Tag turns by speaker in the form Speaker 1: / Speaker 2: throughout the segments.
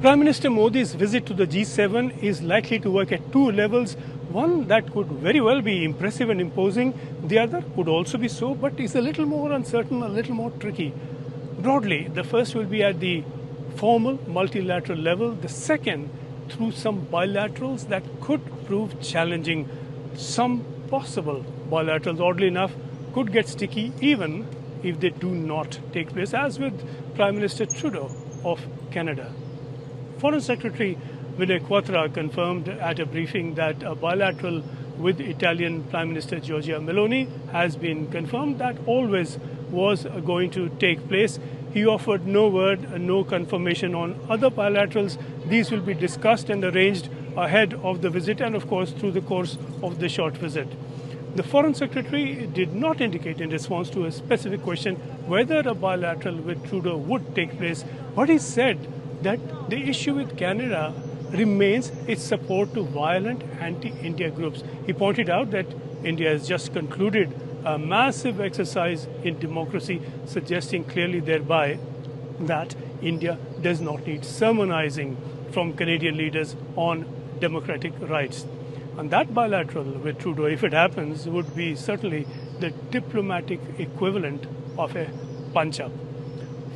Speaker 1: Prime Minister Modi's visit to the G7 is likely to work at two levels. One that could very well be impressive and imposing. The other could also be so, but is a little more uncertain, a little more tricky. Broadly, the first will be at the formal multilateral level. The second, through some bilaterals that could prove challenging. Some possible bilaterals, oddly enough, could get sticky even if they do not take place, as with Prime Minister Trudeau of Canada. Foreign Secretary Vinay Kwatra confirmed at a briefing that a bilateral with Italian Prime Minister Giorgia Meloni has been confirmed. That always was going to take place. He offered no word, no confirmation on other bilaterals. These will be discussed and arranged ahead of the visit and, of course, through the course of the short visit. The Foreign Secretary did not indicate in response to a specific question whether a bilateral with Trudeau would take place, but he said that the issue with Canada remains its support to violent anti-India groups. He pointed out that India has just concluded a massive exercise in democracy, suggesting clearly thereby that India does not need sermonizing from Canadian leaders on democratic rights. And that bilateral with Trudeau, if it happens, would be certainly the diplomatic equivalent of a punch-up.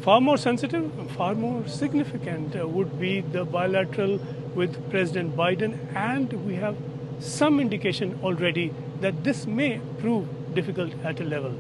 Speaker 1: Far more sensitive, far more significant would be the bilateral with President Biden, and we have some indication already that this may prove difficult at a level.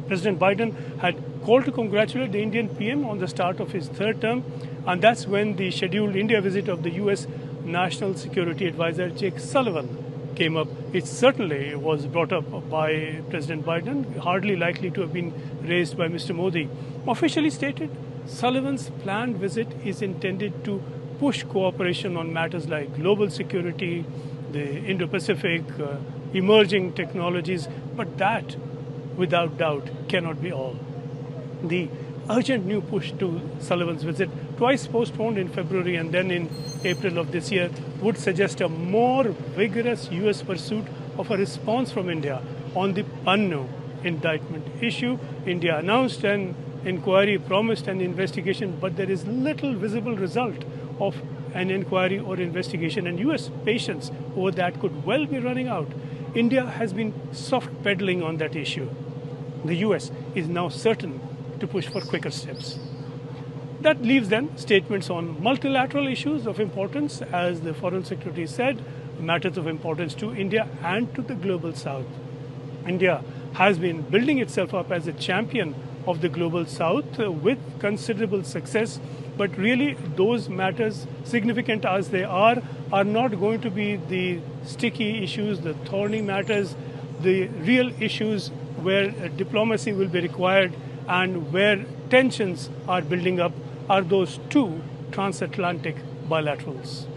Speaker 1: President Biden had called to congratulate the Indian PM on the start of his third term, and that's when the scheduled India visit of the US National Security Advisor Jake Sullivan came up. It certainly was brought up by President Biden, hardly likely to have been raised by Mr. Modi. Officially stated, Sullivan's planned visit is intended to push cooperation on matters like global security, the Indo-Pacific, emerging technologies, but that, without doubt, cannot be all. The urgent new push to Sullivan's visit, twice postponed in February and then in April of this year, would suggest a more vigorous US pursuit of a response from India on the Pannu indictment issue. India announced an inquiry, promised an investigation, but there is little visible result of an inquiry or investigation, and US patience over that could well be running out. India has been soft pedaling on that issue. The US is now certain to push for quicker steps. That leaves then statements on multilateral issues of importance, as the Foreign Secretary said, matters of importance to India and to the global South. India has been building itself up as a champion of the global South with considerable success, but really those matters, significant as they are not going to be the sticky issues, the thorny matters. The real issues where diplomacy will be required and where tensions are building up are those two transatlantic bilaterals.